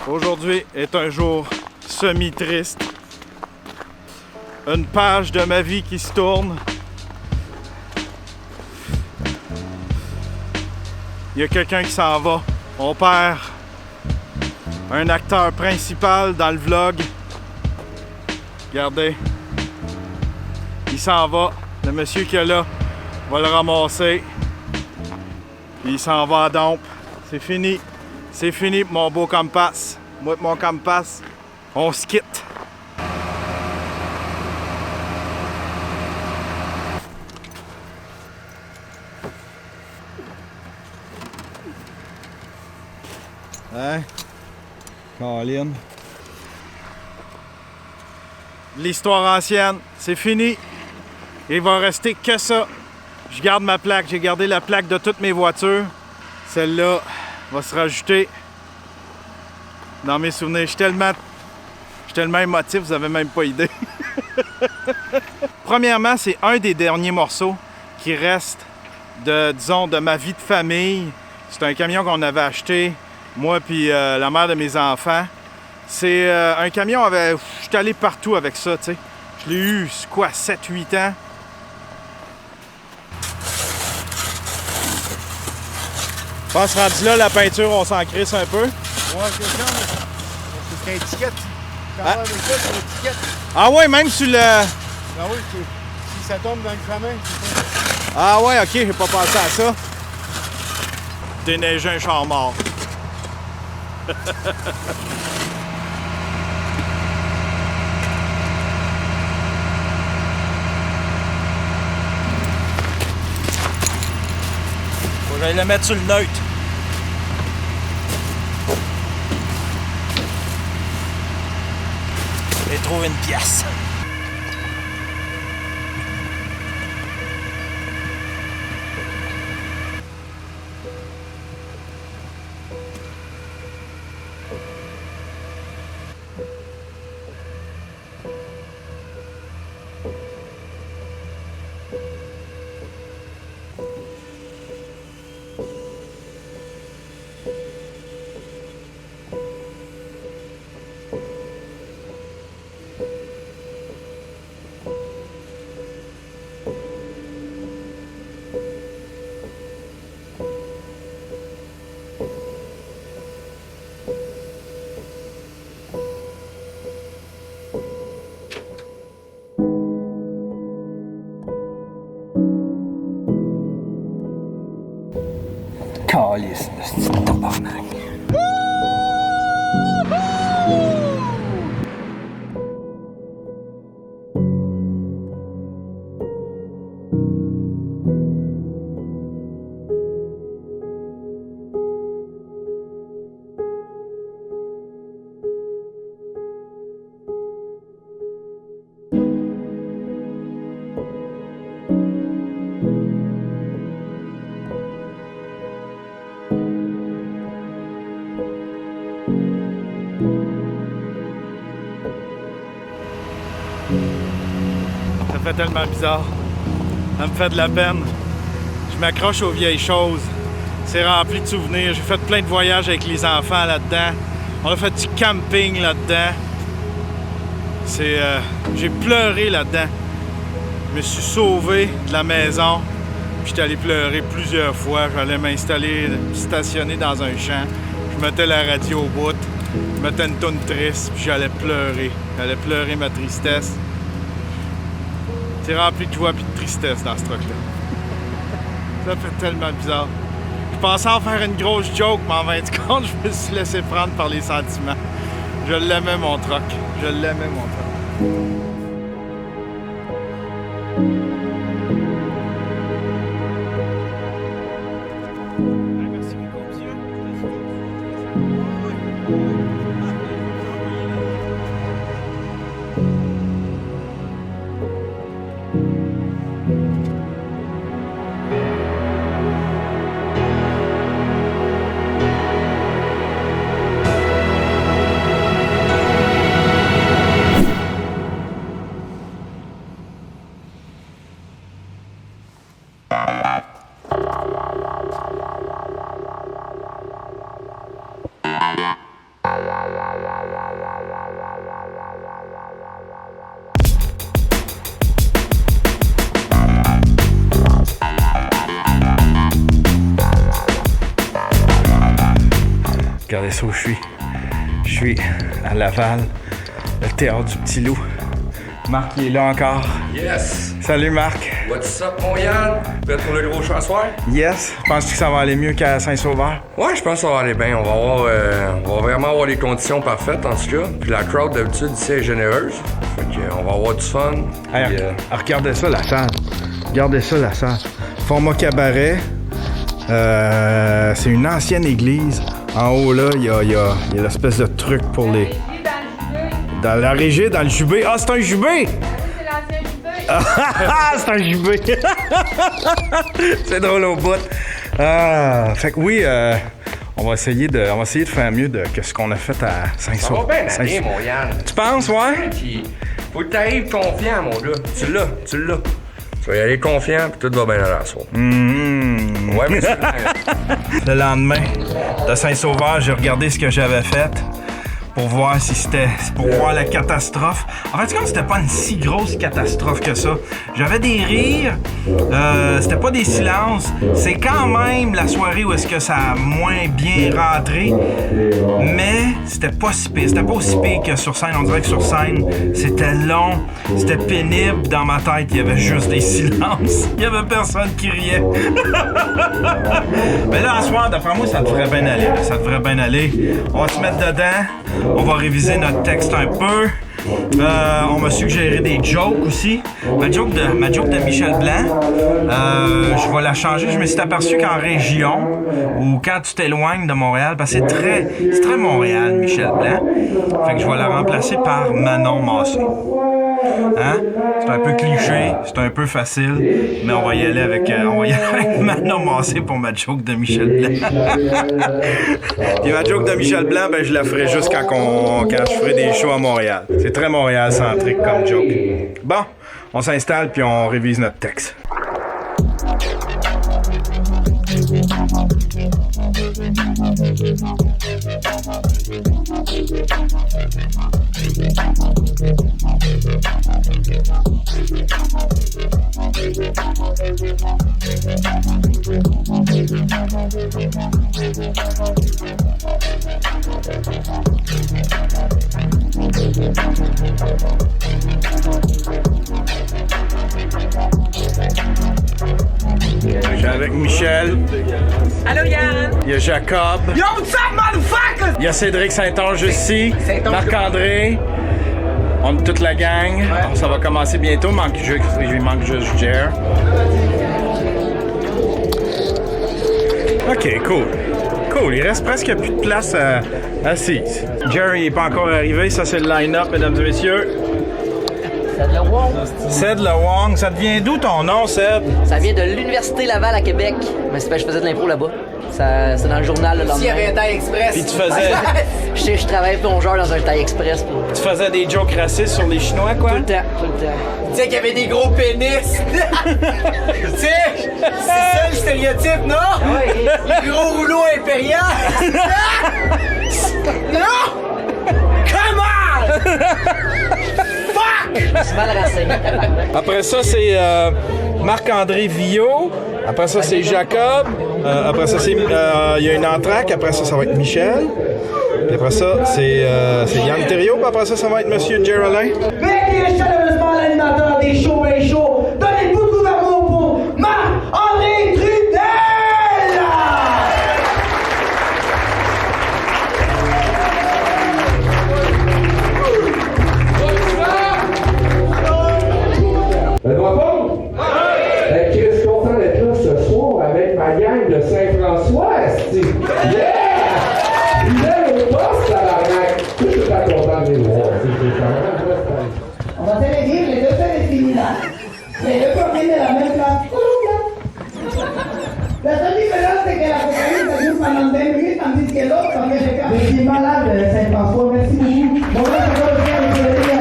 Aujourd'hui est un jour semi-triste. Une page de ma vie qui se tourne. Il y a quelqu'un qui s'en va. On perd un acteur principal dans le vlog. Regardez. Il s'en va. Le monsieur qui est là va le ramasser. Puis il s'en va à Dompe. C'est fini. C'est fini pour mon beau Compass. Moi et mon Compass, on se quitte. Hein? Colin. L'histoire ancienne, c'est fini. Il va rester que ça. Je garde ma plaque. J'ai gardé la plaque de toutes mes voitures. Celle-là va se rajouter dans mes souvenirs. Je suis tellement émotif, vous avez même pas idée. Premièrement, c'est un des derniers morceaux qui reste de ma vie de famille. C'est un camion qu'on avait acheté, moi puis la mère de mes enfants. C'est un camion, je suis allé partout avec ça, tu sais. Je l'ai eu, c'est quoi, 7-8 ans. Je pense rendu là, la peinture, on s'en crisse un peu. Ouais, c'est ça, c'est l'étiquette. Avec ça, c'est l'étiquette. Ah ouais, même sur le... Ah oui, si ça tombe dans le chemin, c'est ça. Ah ouais, ok, j'ai pas pensé à ça. Déneiger un char mort. Faut que j'aille le mettre sur le neutre. Et trouver une pièce. Calice, c'est tabarnak. Ça fait tellement bizarre. Ça me fait de la peine. Je m'accroche aux vieilles choses. C'est rempli de souvenirs. J'ai fait plein de voyages avec les enfants là-dedans. On a fait du camping là-dedans. J'ai pleuré là-dedans. Je me suis sauvé de la maison. Puis j'étais allé pleurer plusieurs fois. J'allais m'installer, stationner dans un champ. Je mettais la radio au bout. Je mettais une toune triste. Puis j'allais pleurer. J'allais pleurer ma tristesse. C'est rempli de joie et de tristesse dans ce truc-là. Ça fait tellement bizarre. Je pensais en faire une grosse joke, mais en 20 secondes, je me suis laissé prendre par les sentiments. Je l'aimais, mon truck. Je l'aimais, mon truck. Merci beaucoup, monsieur. regardez ça où je suis. Je suis à Laval, le théâtre du Petit Loup. Marc, il est là encore. Yes! Salut Marc. What's up, mon Yann? Prêt pour le gros chansoir? Yes. Penses-tu que ça va aller mieux qu'à Saint-Sauveur? Ouais, je pense que ça va aller bien. On va vraiment avoir les conditions parfaites, en tout cas. Puis la crowd, d'habitude, ici, est généreuse. Fait que, on va avoir du fun. Hey, Puis, regardez ça, la salle. Regardez ça, la salle. Format cabaret. C'est une ancienne église. En haut, là, il y a l'espèce de truc pour les... Dans la régie, dans le jubé. Ah, c'est un jubé! C'est l'ancien jubé. Ah, c'est un jubé! C'est drôle au bout. Ah, fait que oui, on va essayer de faire mieux que ce qu'on a fait à ça va Saint-Sauveur. bien aller, mon Yann. Tu penses, ouais? Puis, faut que t'arrives confiant, mon gars. Tu l'as. Tu vas y aller confiant, puis tout va bien aller à la soirée. Ouais, mais c'est Le lendemain de Saint-Sauveur, j'ai regardé ce que j'avais fait pour voir si c'était... pour voir la catastrophe. En fait, c'est comme si c'était pas une si grosse catastrophe que ça. J'avais des rires, c'était pas des silences. C'est quand même la soirée où est-ce que ça a moins bien rentré, mais c'était pas si pire. C'était pas aussi pire que sur scène. On dirait que sur scène, c'était long, c'était pénible. Dans ma tête, il y avait juste des silences. Il y avait personne qui riait. Mais là, à soir, d'après moi, ça devrait bien aller. Ça devrait bien aller. On va se mettre dedans. On va réviser notre texte un peu. On m'a suggéré des jokes aussi. Ma joke de Michel Blanc, je vais la changer. Je me suis aperçu qu'en région, ou quand tu t'éloignes de Montréal, parce que c'est très Montréal, Michel Blanc. Fait que je vais la remplacer par Manon Massé. Hein? C'est un peu cliché, c'est un peu facile, mais on va y aller avec Manon Massé pour ma joke de Michel Blanc. Puis ma joke de Michel Blanc, ben je la ferai juste quand je ferai des shows à Montréal. C'est très Montréal-centrique comme joke. Bon, on s'installe puis on révise notre texte. J'ai avec Michel. Allô, Yann? Il y a Jacob. Yo, what's up, motherfucker? Il y a Cédric Saint-Onge ici. Marc-André. On est toute la gang. Alors, ça va commencer bientôt. Il manque juste Jer. OK, cool. Cool. Il reste presque plus de place assise. Jerry n'est pas encore arrivé. Ça, c'est le line-up, mesdames et messieurs. Ced Le Wong. Ced Le Wong. Ça te vient d'où ton nom, Ced? Ça vient de l'Université Laval à Québec. Mais je faisais de l'impro là-bas. C'est dans le journal le lendemain. S'il y avait un taille express. Puis tu faisais... je travaillais plongeur dans un taille express. Tu faisais des jokes racistes sur les Chinois, quoi? Tout le temps. Tu sais qu'il y avait des gros pénis. Tu sais, c'est ça le stéréotype, non? Ouais. Les gros rouleaux impériaux. Non! Come on! Je suis mal renseigné. Après ça, c'est Marc-André Villot. Après ça, c'est Jacob. Après ça, c'est il y a une entraque. Après ça, ça va être Michel. Puis après ça, c'est Yann Thériault. Puis après ça, ça va être Monsieur Geraldin. Bienvenue chaleureusement à l'animateur des shows et shows. Donnez beaucoup d'amour pour Marc-André Trudel! Chris, content d'être là ce soir avec ma gang de Saint-François, esti. Yeah! Fidèle au poste, tabarnak. Je suis pas content de les voir. On va te le dire, les deux sont similaires. Les deux proviennent de la même place. La seule différence, c'est que la cocaïne se joue pendant 20 minutes, tandis que l'autre, on vient de faire. Je suis malade, Saint-François. Merci beaucoup. Bon, là, je vais le faire avec le lien.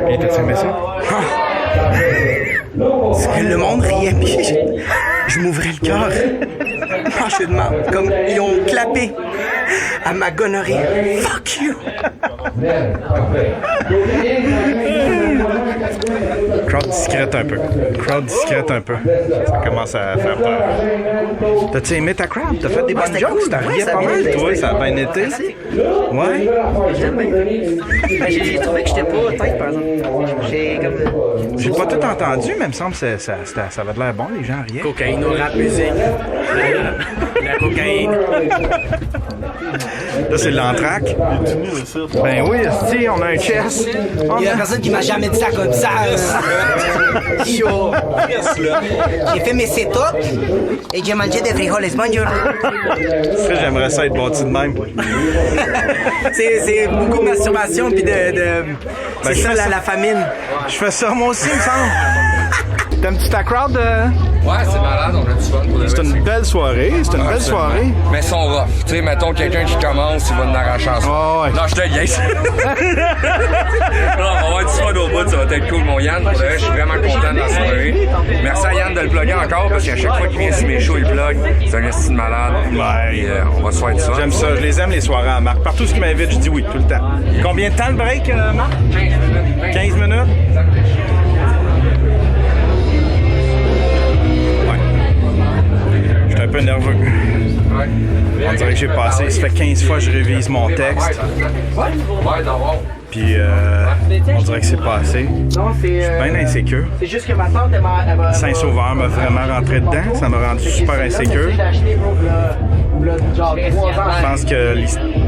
Et t'as aimé ça? Le monde riait, puis je m'ouvrais le cœur. Franchement, comme ils ont clapé à ma gonorrhée. Fuck you! Crowd discrète un peu. Ça commence à faire peur. T'as-tu aimé ta crowd? T'as fait des bonnes jokes? Cool. T'as Ouais, rié ça a pas bien mal, été. toi? Ça a bien été? Ouais? J'ai trouvé que j'étais pas tête, par exemple. J'ai comme. J'ai pas tout entendu, mais il me semble que ça avait de l'air bon, les gens riaient. Cocaïne au rap musique. La cocaïne. Là, c'est l'entraque. Ben oui, esti, on a un chess. Il y a personne qui m'a jamais dit ça comme ça. Yo. J'ai fait mes setups et j'ai mangé des frijoles. Bonjour. J'aimerais ça être bâti de même. C'est beaucoup de masturbation puis c'est je ça fais ça. la famine. Je fais ça moi aussi, il me semble. T'aimes-tu ta crowd? Ouais, c'est malade, on a du fun pour le C'est une belle soirée, soirée. Mais ils sont rough. Tu sais, mettons quelqu'un qui commence, il va nous arracher en soi. Ah ouais. Non, je te niaise. Non, on va avoir du fun au bout, ça va être cool, mon Yann. Pour le reste, je suis vraiment content de la soirée. Merci à Yann de le plugger encore, parce qu'à chaque fois qu'il vient sur mes shows, il plug. C'est un esti de malade. Ouais. Puis, on va se faire du fun. J'aime ça, je les aime les soirées à Marc. Partout ce qui m'invite, je dis oui, tout le temps. Combien de temps le break, Marc? 15 minutes? Un peu nerveux. On dirait que j'ai passé, ça fait 15 fois que je révise mon texte. Puis on dirait que c'est passé. Non, Je suis bien insécure. C'est juste que ma tante, elle m'a. Saint-Sauveur m'a vraiment rentré dedans. Ça m'a rendu super insécure.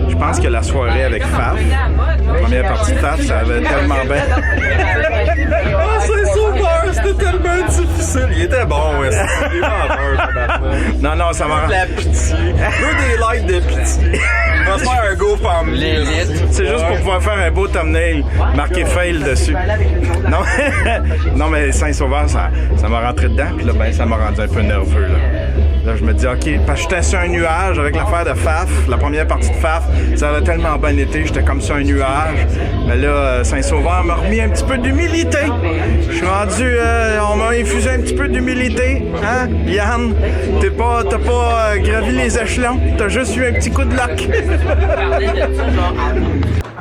Je pense que la soirée avec Faf, la première partie de Faf, ça avait tellement bien. Ah, Saint-Sauveur, c'était tellement difficile. Il était bon, ouais. Non, ça m'a rendu. La pitié. Deux des likes de pitié. On va se faire un GoFundMe. L'élite. C'est juste pour pouvoir faire un beau thumbnail marqué fail dessus. Non, non mais Saint-Sauveur, ça m'a rentré dedans, puis là, ben, ça m'a rendu un peu nerveux. Là, je me dis, OK, parce que j'étais sur un nuage avec l'affaire de Faf, la première partie de Faf, ça avait tellement bien été, j'étais comme sur un nuage. Mais là, Saint-Sauveur m'a remis un petit peu d'humilité. Je suis rendu, on m'a infusé un petit peu d'humilité. Hein, Yann? T'as pas gravi les échelons, t'as juste eu un petit coup de luck.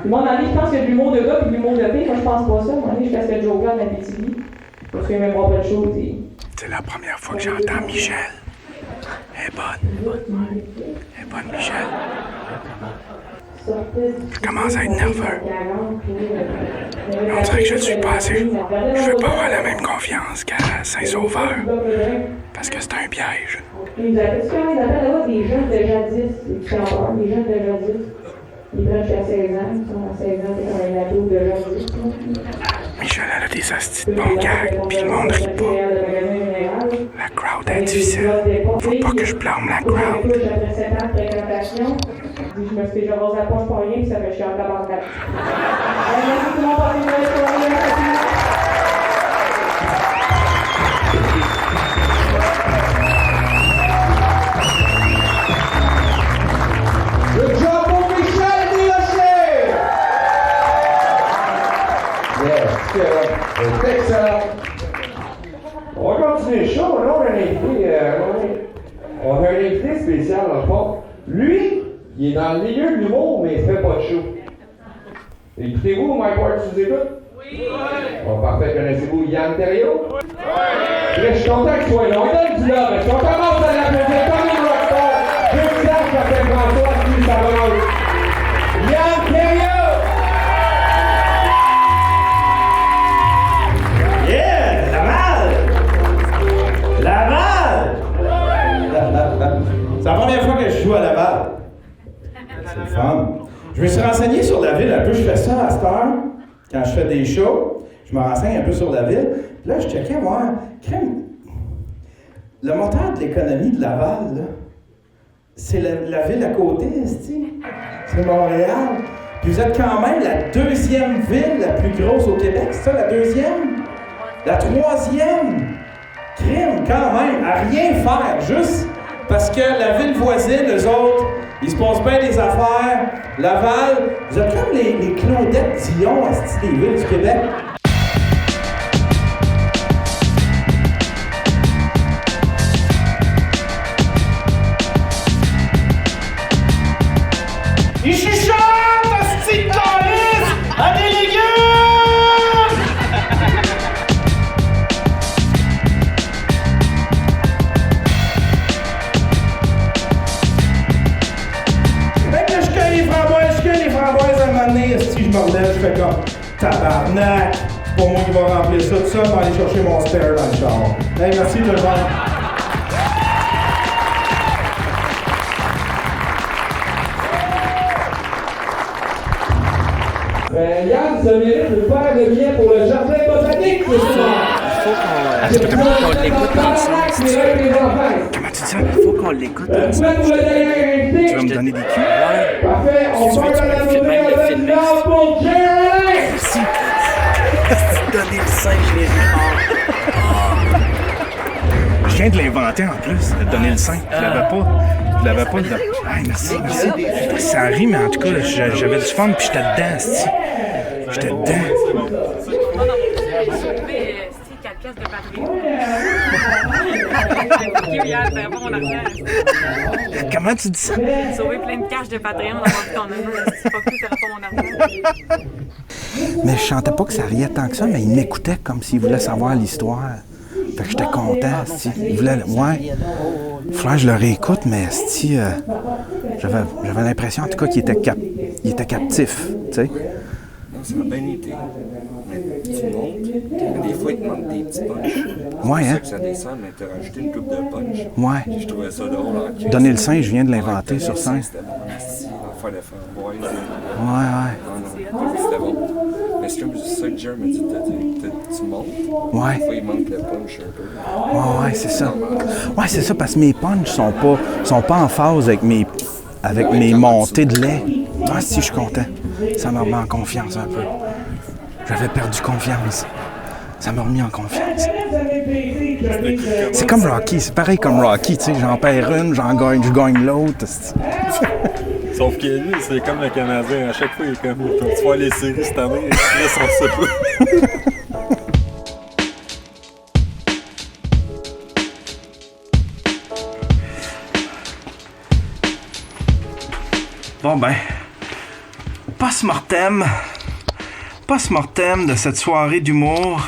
Mon année, je pense qu'il y a de l'humour de gars et de l'humour de fille. Moi, je pense pas ça. Mon année, je faisais le Joker dans la BTV. Parce que même pas de chose. C'est la première fois que j'entends Michel. Elle est bonne. Elle est bonne, Michel. Je commence à être nerveux. On dirait que je ne suis pas assez. Je veux pas avoir la même confiance qu'à Saint-Sauveur. Parce que c'est un piège. Ils nous appellent là-bas des jeunes de jadis. Des jeunes de jadis. Ils prennent jusqu'à 16 ans. Ils sont à 16 ans. Ils ont un ado de jadis. Michel, elle a des astis de bons gags, puis le monde rit pas. La crowd est difficile. Faut pas que je blâme la crowd. Après 7 ans de fréquentation, je me suis fait genre la poche pour rien, puis ça me chie en tabarnak. Merci tout le monde, passez une belle soirée. Good job pour Michel Desrochers! Yes, c'est excellent. On va continuer le show. Là, on a un invité spécial dans le fond. Lui, il est dans le milieu de l'humour, mais il ne fait pas de show. Écoutez-vous, Mike Ward, tu nous écoutes? Oui! Bon, parfait. Connaissez-vous Yann Terriot? Oui! Je suis content qu'il soit là. On donne du love. Est-ce qu'on commence à l'applaudir comme une rockstar? Je me sens que ça fait François qui sa parole. Yann Terriot! Yeah! Laval! C'est la première fois que je joue à Laval. C'est le fun. Je me suis renseigné sur la ville un peu. Je fais ça à cette heure. Quand je fais des shows, je me renseigne un peu sur la ville. Puis là, je checkais voir. Le moteur de l'économie de Laval, là, c'est la ville à côté, c'est Montréal. Puis vous êtes quand même la deuxième ville la plus grosse au Québec. C'est ça, la deuxième? La troisième? Crime, quand même, à rien faire, juste parce que la ville voisine, eux autres, ils se passent bien des affaires. Laval, vous êtes comme les Claudette Dion, des villes du Québec. Ils chuchotent, asti de calice, à des légumes! Tabarnak! C'est pas moi qui va remplir ça. Tout ça, je vais aller chercher mon spare dans le char. Hey, merci tout le monde. Yann se mérite de faire le bien pour le jardin botanique ce soir. Faut qu'on l'écoute ensemble. Comment tu dis ça? Faut qu'on l'écoute ensemble. Tu vas me donner des culs? Ouais. Parfait, on part dans la journée avec l'art pour Jerry! Merci. Donner le sein, je l'ai vu. Je viens de l'inventer en plus, de donner le sein. Je l'avais pas. Ah, merci. Ça arrive, mais en tout cas, j'avais du fun puis j'étais dedans, c'ti. J'étais dedans. Comment tu dis ça? Sauver plein de cash de Patreon dans ton nom. C'est pas cool, t'auras pas mon argent. Mais je sentais pas que ça riait tant que ça, mais il m'écoutait comme s'il voulait savoir l'histoire. Fait que j'étais content, c'ti. Il voulait... Ouais. Faudrait que je le réécoute, mais c'ti... j'avais l'impression, en tout cas, qu'il était captif, tu sais. Ça a bien été. Mais tu montes, des fois, il te manque des petits punchs. Ouais, hein? Ça descend, mais t'as rajouté une coupe de punch. Ouais. Je trouvais ça drôle. Donner le sein, je viens de l'inventer sur scène. C'était bon, l'affaire de framboise. Ouais. Non, c'était bon. Mais c'est comme ça que Jerry m'a dit, tu montes. Ouais. Des fois, il manque le punch un peu. Ouais, c'est ça. Ouais, c'est ça, parce que mes punchs sont pas en phase avec mes montées de lait. Ah, si, je suis content. Ça m'a remis en confiance un peu. J'avais perdu confiance. Ça m'a remis en confiance. C'est comme Rocky, c'est pareil comme Rocky, tu sais, j'en perds une, je gagne l'autre. Sauf que lui, c'est comme le Canadien, à chaque fois, il est comme, tu vas les séries cette année, et là, on sait pas. Bon ben, post-mortem de cette soirée d'humour.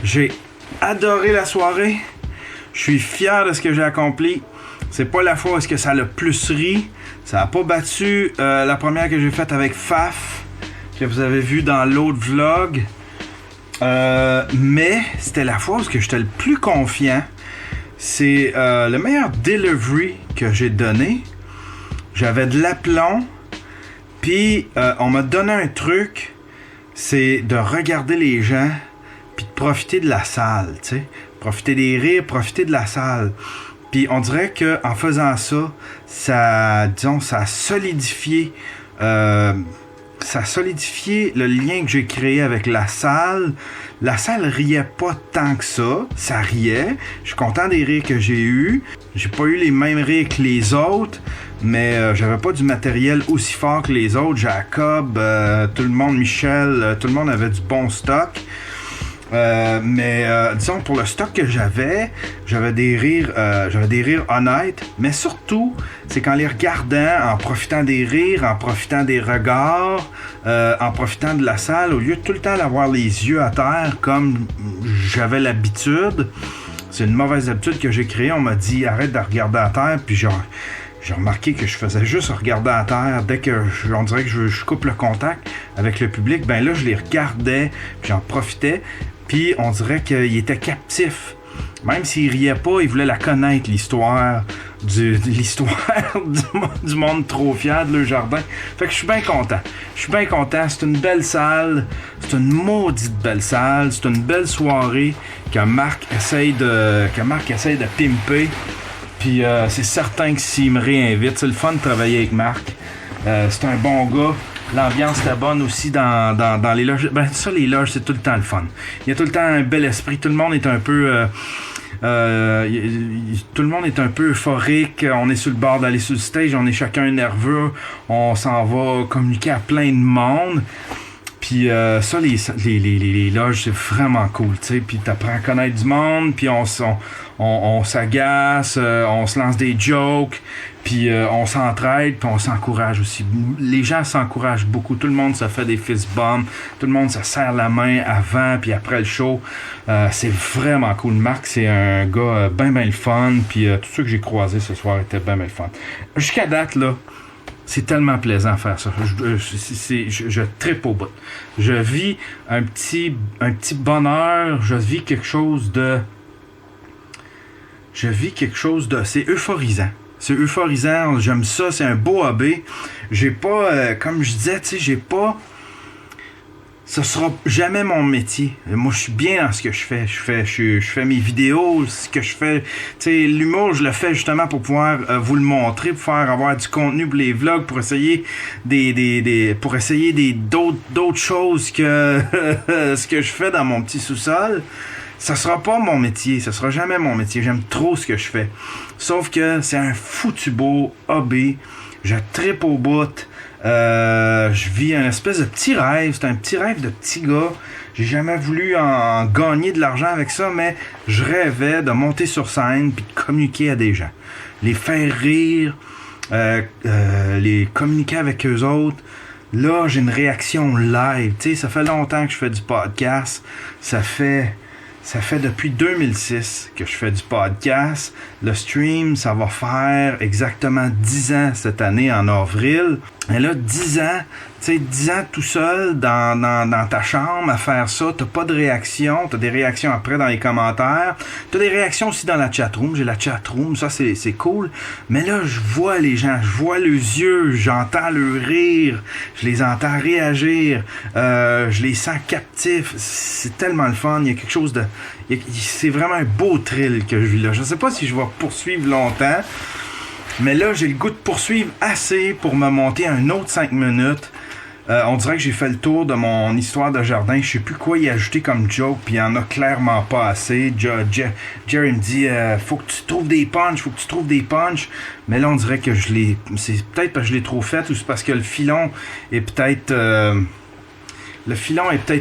J'ai adoré la soirée. Je suis fier de ce que j'ai accompli. C'est pas la fois où est-ce que ça l'a plus ri. Ça a pas battu la première que j'ai faite avec Faf, que vous avez vu dans l'autre vlog. Mais c'était la fois où est-ce que j'étais le plus confiant. C'est le meilleur delivery que j'ai donné. J'avais de l'aplomb. Puis on m'a donné un truc. C'est de regarder les gens. Puis de profiter de la salle, tu sais. Profiter des rires, profiter de la salle. Puis on dirait qu'en faisant ça, ça a solidifié le lien que j'ai créé avec la salle. La salle riait pas tant que ça. Ça riait. Je suis content des rires que j'ai eus. J'ai pas eu les mêmes rires que les autres, mais j'avais pas du matériel aussi fort que les autres. Jacob, tout le monde, Michel, tout le monde avait du bon stock. Mais disons, pour le stock que j'avais des rires honnêtes, mais surtout, c'est qu'en les regardant, en profitant des rires, en profitant des regards, en profitant de la salle, au lieu de tout le temps d'avoir les yeux à terre comme j'avais l'habitude. C'est une mauvaise habitude que j'ai créée. On m'a dit arrête de regarder à terre, puis j'ai remarqué que je faisais juste regarder à terre. Dès que on dirait que je coupe le contact avec le public, ben là je les regardais, puis j'en profitais. Puis on dirait qu'il était captif. Même s'il riait pas, il voulait la connaître, l'histoire du monde trop fier de leur jardin. Fait que je suis bien content. C'est une belle salle. C'est une maudite belle salle. C'est une belle soirée que Marc essaye de pimper. Puis c'est certain que s'il me réinvite, c'est le fun de travailler avec Marc. C'est un bon gars. L'ambiance était bonne aussi dans les loges. Ben ça, les loges, c'est tout le temps le fun. Il y a tout le temps un bel esprit. Tout le monde est un peu... tout le monde est un peu euphorique. On est sur le bord d'aller sur le stage. On est chacun nerveux. On s'en va communiquer à plein de monde. Puis ça, les loges, c'est vraiment cool, tu sais. Puis t'apprends à connaître du monde, puis on s'agace, on se lance des jokes, puis on s'entraide, puis on s'encourage aussi. Les gens s'encouragent beaucoup. Tout le monde se fait des fist bumps. Tout le monde se serre la main avant puis après le show. C'est vraiment cool. Marc, c'est un gars bien le fun. Puis tous ceux que j'ai croisés ce soir étaient bien le fun. Jusqu'à date, là, C'est tellement plaisant à faire ça. Je trippe au bout. Je vis un petit bonheur. Je vis quelque chose de... C'est euphorisant. C'est euphorisant. J'aime ça. C'est un beau hobby. J'ai pas... comme je disais, tu sais, j'ai pas... Ça sera jamais mon métier. Moi, je suis bien dans ce que je fais. Je fais mes vidéos, ce que je fais. Tu sais, l'humour, je le fais justement pour pouvoir vous le montrer, pour faire avoir du contenu pour les vlogs, pour essayer d'autres choses que ce que je fais dans mon petit sous-sol. Ça sera pas mon métier. Ça sera jamais mon métier. J'aime trop ce que je fais. Sauf que c'est un foutu beau hobby. Je trippe au bout. Je vis un espèce de petit rêve. C'est un petit rêve de petit gars. J'ai jamais voulu en gagner de l'argent avec ça, mais je rêvais de monter sur scène puis de communiquer à des gens. Les faire rire, les communiquer avec eux autres. Là, j'ai une réaction live. Tu sais, ça fait longtemps que je fais du podcast. Ça fait depuis 2006 que je fais du podcast. Le stream, ça va faire exactement 10 ans cette année en avril. Et là, 10 ans, tu sais, 10 ans tout seul dans ta chambre à faire ça, t'as pas de réaction, t'as des réactions après dans les commentaires, t'as des réactions aussi dans la chatroom, j'ai la chatroom, ça c'est cool, mais là, je vois les gens, je vois leurs yeux, j'entends leur rire, je les entends réagir, je les sens captifs, c'est tellement le fun, il y a quelque chose de... C'est vraiment un beau thrill que je vis là. Je sais pas si je vais poursuivre longtemps, mais là, j'ai le goût de poursuivre assez pour me monter un autre 5 minutes. On dirait que j'ai fait le tour de mon histoire de jardin. Je sais plus quoi y ajouter comme joke, puis il y en a clairement pas assez. Jerry me dit faut que tu trouves des punchs, mais là on dirait que c'est peut-être parce que je l'ai trop fait, ou c'est parce que le filon est peut-être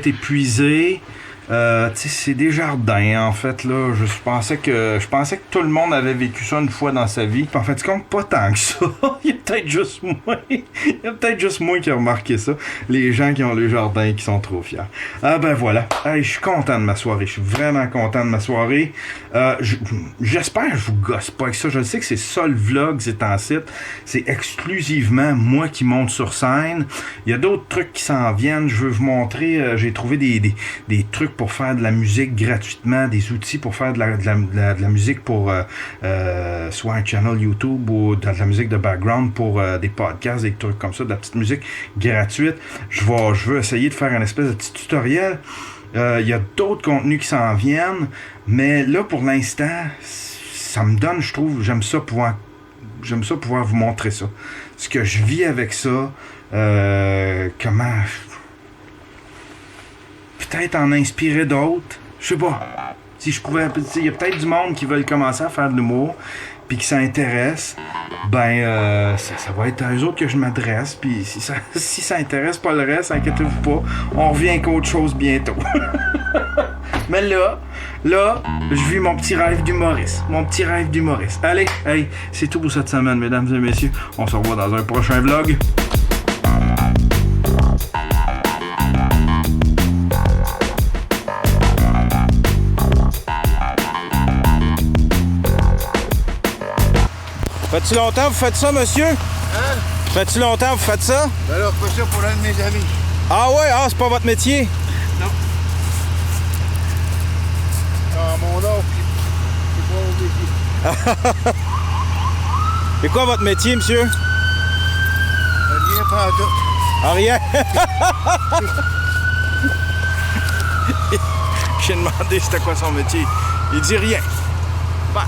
épuisé. Tu sais, c'est des jardins, en fait, là. Je pensais que tout le monde avait vécu ça une fois dans sa vie. Puis en fait, compte pas tant que ça. Il y a peut-être juste moi qui a remarqué ça. Les gens qui ont le jardin qui sont trop fiers. Ah ben voilà. Hey, je suis content de ma soirée. Je suis vraiment content de ma soirée. J'espère que je vous gosse pas avec ça. Je sais que c'est ça le vlog, c'est en site. C'est exclusivement moi qui monte sur scène. Il y a d'autres trucs qui s'en viennent. Je veux vous montrer. J'ai trouvé des trucs pour faire de la musique gratuitement, des outils pour faire de la musique pour soit un channel YouTube ou de la musique de background pour des podcasts, des trucs comme ça, de la petite musique gratuite. Je veux essayer de faire un espèce de petit tutoriel. Il y a d'autres contenus qui s'en viennent, mais là pour l'instant, ça me donne, je trouve, j'aime ça pouvoir vous montrer ça. Ce que je vis avec ça, comment... Peut-être en inspirer d'autres. Je sais pas. Si je pouvais. Il y a peut-être du monde qui veulent commencer à faire de l'humour, puis qui s'intéresse. Ben, ça va être à eux autres que je m'adresse. Puis si ça intéresse pas le reste, inquiétez-vous pas. On revient avec autre chose bientôt. Mais là, je vis mon petit rêve d'humoriste. Allez, hey, c'est tout pour cette semaine, mesdames et messieurs. On se revoit dans un prochain vlog. Fait-tu longtemps que vous faites ça, monsieur? Hein? Fait-tu longtemps que vous faites ça? Ben alors, je fais ça pour un de mes amis. Ah ouais? Ah, c'est pas votre métier? Non. Ah, mon âge, c'est pas mon métier. C'est quoi votre métier, monsieur? Rien pas à tout. Ah, rien? J'ai demandé c'était quoi son métier. Il dit rien. Bah.